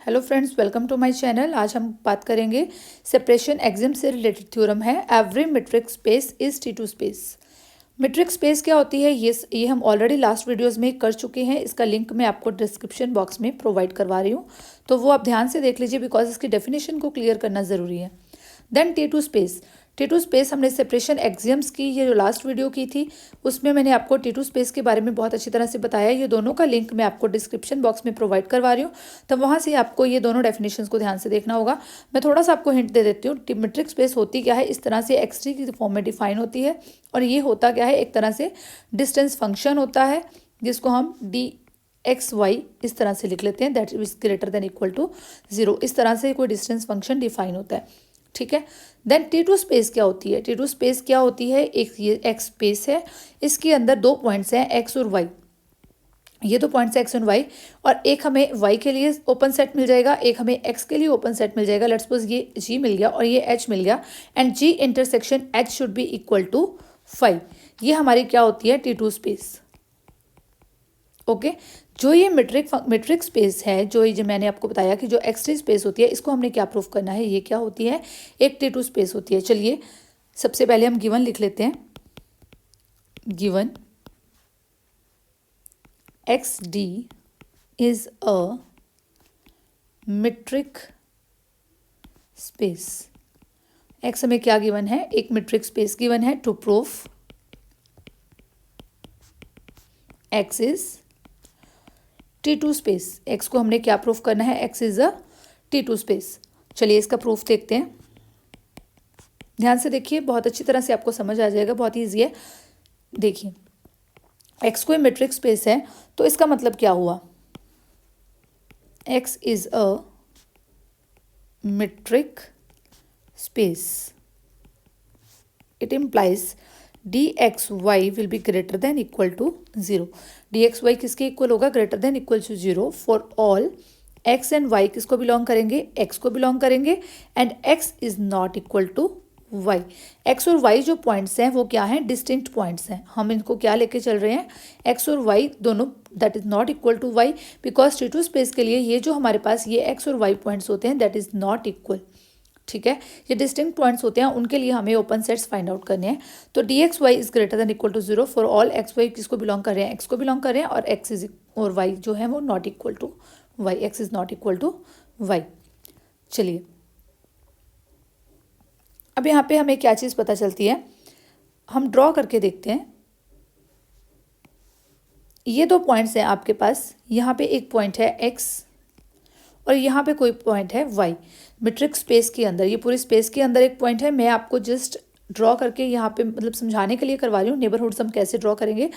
Hello friends, welcome to my channel. आज हम बात करेंगे सेपरेशन एक्सियम से रिलेटेड थ्योरम है every metric space is T2 space. Metric space क्या होती है ये हम ऑलरेडी लास्ट वीडियोस में कर चुके हैं। इसका लिंक मैं आपको डिस्क्रिप्शन बॉक्स में प्रोवाइड करवा रही हूँ, तो वो आप ध्यान से देख लीजिए बिकॉज इसकी डेफिनेशन को क्लियर करना ज़रूरी है। देन T2 स्पेस हमने सेपरेशन एक्सियम्स की ये जो लास्ट वीडियो की थी उसमें मैंने आपको T2 स्पेस के बारे में बहुत अच्छी तरह से बताया। ये दोनों का लिंक मैं आपको डिस्क्रिप्शन बॉक्स में प्रोवाइड करवा रही हूँ, तो वहाँ से आपको ये दोनों डेफिनेशंस को ध्यान से देखना होगा। मैं थोड़ा सा आपको हिंट दे देती हूँ। मीट्रिक स्पेस होती क्या है, इस तरह से x3 की फॉर्म में डिफाइन होती है, और ये होता क्या है, एक तरह से डिस्टेंस फंक्शन होता है जिसको हम dxy इस तरह से लिख लेते हैं, that is greater than equal to 0। इस तरह से कोई डिस्टेंस फंक्शन डिफाइन होता है, ठीक है। देन T2 स्पेस क्या होती है? T2 स्पेस क्या होती है, एक ये x स्पेस है, इसके अंदर दो पॉइंट्स हैं x और y। ये दो पॉइंट्स x और y, और एक हमें y के लिए ओपन सेट मिल जाएगा, एक हमें x के लिए ओपन सेट मिल जाएगा। लेट्स सपोज ये g मिल गया और ये h मिल गया, and g intersection h should be equal to 5। ये हमारी क्या होती है, T2 स्पेस। ओके जो ये मीट्रिक स्पेस है, जो मैंने आपको बताया कि जो x3 स्पेस होती है, इसको हमने क्या प्रूफ करना है, ये क्या होती है, एक T2 स्पेस होती है। चलिए सबसे पहले हम गिवन लिख लेते हैं। Given XD is a metric space. x हमें क्या गिवन है, एक मीट्रिक स्पेस गिवन है। To proof x is T2 space, x को हमने क्या प्रूफ करना है, x is a T2 space. चलिए इसका प्रूफ देखते हैं, ध्यान से देखिए, बहुत अच्छी तरह से आपको समझ आ जाएगा, बहुत ईजी है। देखिए x कोई मीट्रिक स्पेस है तो इसका मतलब क्या हुआ, x is a metric space. It implies dxy will be greater than equal to 0। dxy किसके इक्वल होगा, greater than equal to 0 for all x and y किसको बिलोंग करेंगे, x को बिलोंग करेंगे, and x is not equal to y। x और y जो points हैं वो क्या हैं, डिस्टिंक्ट पॉइंट्स हैं। हम इनको क्या लेके चल रहे हैं, x और y दोनों that is not equal to y, because T2 space के लिए ये जो हमारे पास ये x और y पॉइंट्स होते हैं दैट इज नॉट इक्वल, ठीक है। ये डिस्टिंक्ट पॉइंट्स होते हैं, उनके लिए हमें ओपन सेट्स फाइंड आउट करने हैं। तो dxy is greater than equal to 0 for all xy किसको बिलोंग कर रहे हैं, x को बिलोंग कर रहे हैं, और x इज और y जो है वो not equal to y, x is not equal to y। चलिए अब यहाँ पे हमें क्या चीज़ पता चलती है, हम ड्रॉ करके देखते हैं। ये दो पॉइंट्स हैं आपके पास, यहाँ पे एक पॉइंट है x और यहाँ पे कोई पॉइंट है y। मीट्रिक स्पेस के अंदर, ये पूरी स्पेस के अंदर एक पॉइंट है। मैं आपको जस्ट ड्रॉ करके यहाँ पे मतलब समझाने के लिए करवा रही हूँ, नेबरहुड्स हम कैसे ड्रॉ करेंगे।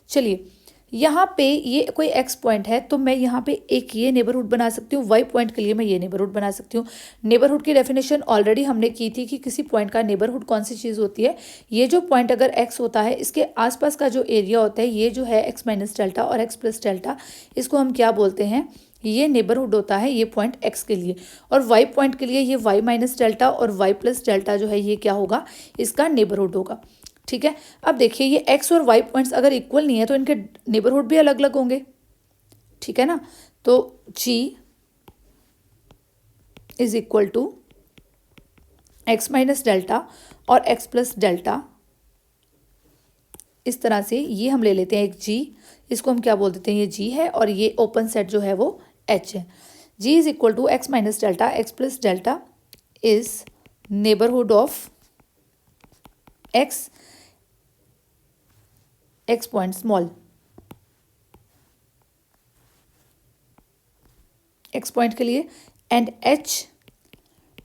चलिए यहाँ पे ये कोई x पॉइंट है तो मैं यहाँ पे एक ये नेबरहुड बना सकती हूँ, y पॉइंट के लिए मैं ये नेबरहुड बना सकती हूँ। नेबरहुड की डेफिनेशन ऑलरेडी हमने की थी कि किसी पॉइंट का नेबरहुड कौन सी चीज़ होती है, ये जो पॉइंट अगर x होता है इसके आसपास का जो एरिया होता है, ये जो है x माइनस डेल्टा और x प्लस डेल्टा, इसको हम क्या बोलते हैं, ये नेबरहुड होता है ये पॉइंट x के लिए। और y पॉइंट के लिए ये y माइनस डेल्टा और y प्लस डेल्टा जो है ये क्या होगा, इसका नेबरहुड होगा, ठीक है। अब देखिए ये x और y पॉइंट्स अगर इक्वल नहीं है तो इनके नेबरहुड भी अलग अलग होंगे, ठीक है ना। तो g is equal to x minus delta और x प्लस डेल्टा, इस तरह से ये हम ले लेते हैं एक g, इसको हम क्या बोल देते हैं, ये g है, और ये ओपन सेट जो है वो h है। g is equal to x minus delta x plus delta is neighbourhood of x point small, x point के लिए, and h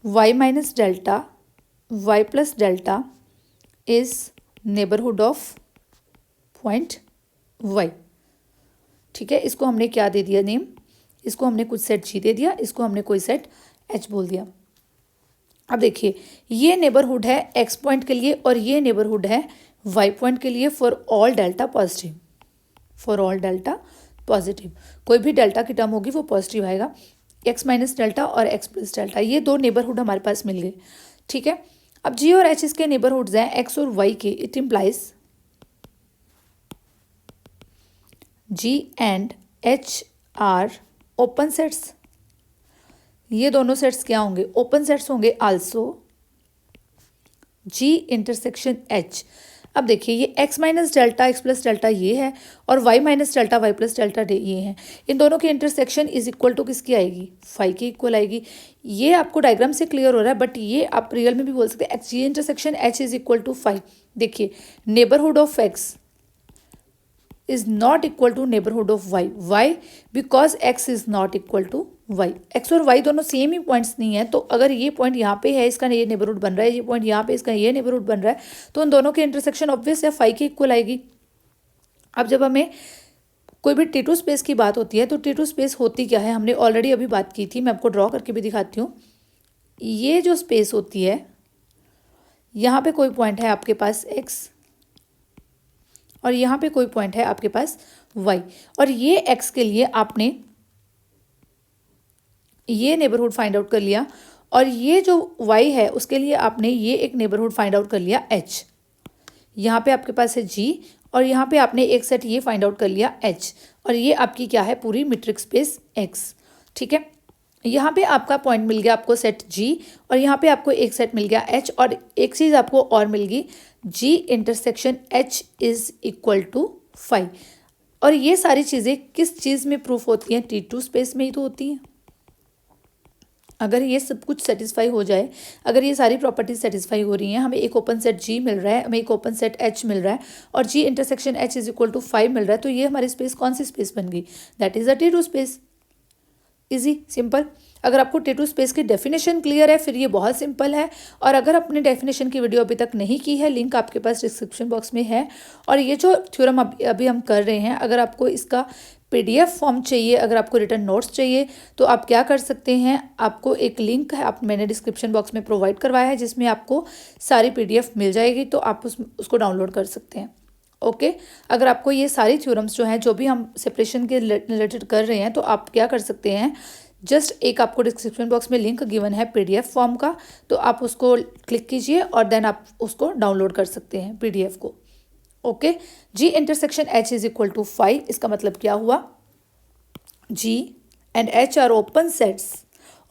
y minus delta y plus delta is neighbourhood of point y, ठीक है। इसको हमने क्या दे दिया name, इसको हमने कुछ सेट g दे दिया, इसको हमने कोई सेट h बोल दिया। अब देखिए ये नेबरहुड है x पॉइंट के लिए और ये नेबरहुड है y पॉइंट के लिए for all delta positive, for all delta positive. कोई भी डेल्टा की टर्म होगी वो पॉजिटिव आएगा, x माइनस डेल्टा और x प्लस डेल्टा, ये दो नेबरहुड हमारे पास मिल गए, ठीक है। अब g और h इसके नेबरहुड्स हैं x और y के। It implies g and h are open sets, ये दोनों सेट्स क्या होंगे, ओपन सेट्स होंगे आल्सो जी इंटरसेक्शन एच। अब देखिए ये x minus delta X plus delta ये है और y minus delta Y plus delta ये है। इन दोनों की इंटरसेक्शन इज इक्वल टू किसकी आएगी, फाई की इक्वल आएगी। ये आपको डायग्राम से क्लियर हो रहा है, बट ये आप रियल में भी बोल सकते हैं G intersection h is equal to phi. देखिए neighbourhood of x is not equal to neighborhood of y. Why? Because x is not equal to y. x और y दोनों सेम ही पॉइंट्स नहीं है, तो अगर ये पॉइंट यहाँ पे है, इसका ये नेबरहुड बन रहा है, ये पॉइंट यहाँ पे इसका ये नेबरहुड बन रहा है, तो उन दोनों की इंटरसेक्शन ऑब्वियस है फाई की इक्वल आएगी। अब जब हमें कोई भी T2 स्पेस की बात होती है तो T2 स्पेस होती क्या है, हमने ऑलरेडी अभी बात की थी, मैं आपको ड्रॉ करके भी दिखाती हूँ। ये जो स्पेस होती है, यहाँ पे कोई पॉइंट है आपके पास x और यहाँ पे कोई पॉइंट है आपके पास y, और ये x के लिए आपने ये नेबरहुड फाइंड आउट कर लिया, और ये जो y है उसके लिए आपने ये एक नेबरहुड फाइंड आउट कर लिया h। यहाँ पे आपके पास है g और यहाँ पे आपने एक सेट ये फाइंड आउट कर लिया h, और ये आपकी क्या है, पूरी मीट्रिक स्पेस x। ठीक है, यहाँ पे आपका पॉइंट मिल गया आपको सेट g, और यहाँ पे आपको एक सेट मिल गया h, और एक चीज़ आपको और मिल गई, g intersection h is equal to phi. और ये सारी चीज़ें किस चीज़ में प्रूफ होती हैं, T2 स्पेस में ही तो होती हैं। अगर ये सब कुछ सेटिस्फाई हो जाए, अगर ये सारी प्रॉपर्टीज सेटिस्फाई हो रही हैं, हमें एक ओपन सेट g मिल रहा है, हमें एक ओपन सेट h मिल रहा है, और g intersection h is equal to 5 मिल रहा है, तो ये हमारी स्पेस कौन सी स्पेस बन गई, that is a T2 space. Easy, simple. अगर आपको T2 स्पेस की डेफिनेशन क्लियर है फिर ये बहुत सिंपल है, और अगर आपने डेफिनेशन की वीडियो अभी तक नहीं की है, लिंक आपके पास डिस्क्रिप्शन बॉक्स में है। और ये जो थ्योरम अभी हम कर रहे हैं, अगर आपको इसका PDF फॉर्म चाहिए, अगर आपको रिटर्न नोट्स चाहिए, तो आप क्या कर सकते हैं, आपको एक लिंक है, मैंने डिस्क्रिप्शन बॉक्स में प्रोवाइड करवाया है, जिसमें आपको सारी PDF मिल जाएगी, तो आप उसको डाउनलोड कर सकते हैं। ओके, अगर आपको ये सारी थ्योरम्स जो हैं, जो भी हम सेपरेशन के रिलेटेड कर रहे हैं, तो आप क्या कर सकते हैं, जस्ट एक आपको डिस्क्रिप्शन बॉक्स में लिंक गिवन है PDF फॉर्म का, तो आप उसको क्लिक कीजिए और देन आप उसको डाउनलोड कर सकते हैं PDF को। Okay, G intersection H is equal to 5, इसका मतलब क्या हुआ, G and H are open sets,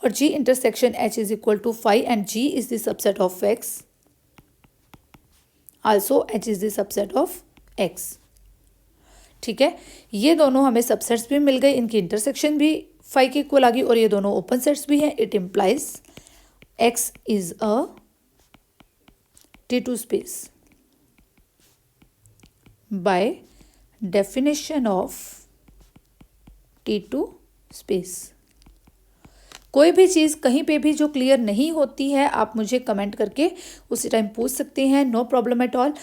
और G intersection H is equal to 5 and G is the subset of X, also H is the subset of X। ठीक है, ये दोनों हमें सबसेट्स भी मिल गए, इनकी इंटरसेक्शन भी 5 के इक्वल आ गई, और ये दोनों ओपन सेट्स भी हैं। It implies X is a T2 space by definition of T2 space. कोई भी चीज़ कहीं पे भी जो क्लियर नहीं होती है, आप मुझे कमेंट करके उसी टाइम पूछ सकते हैं, नो प्रॉब्लम एट ऑल।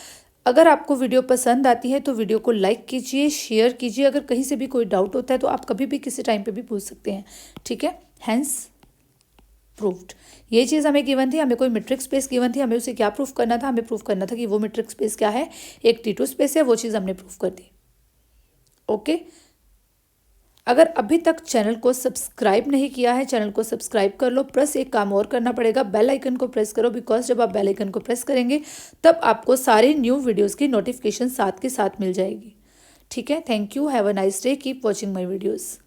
अगर आपको वीडियो पसंद आती है तो वीडियो को लाइक कीजिए, शेयर कीजिए। अगर कहीं से भी कोई डाउट होता है तो आप कभी भी किसी टाइम पे भी पूछ सकते हैं। ठीक है, हैंस प्रूव्ड। ये चीज़ हमें गिवन थी, हमें कोई मीट्रिक स्पेस गिवन थी, हमें उसे क्या प्रूफ करना था, हमें प्रूफ करना था कि वो मीट्रिक स्पेस क्या है, एक T2 स्पेस है, वो चीज़ हमने प्रूफ कर दी। ओके, अगर अभी तक चैनल को सब्सक्राइब नहीं किया है, चैनल को सब्सक्राइब कर लो, प्लस एक काम और करना पड़ेगा, बेल आइकन को प्रेस करो, बिकॉज जब आप बेल आइकन को प्रेस करेंगे तब आपको सारे न्यू वीडियोस की नोटिफिकेशन साथ के साथ मिल जाएगी। ठीक है, thank you, have a nice day, keep watching my videos.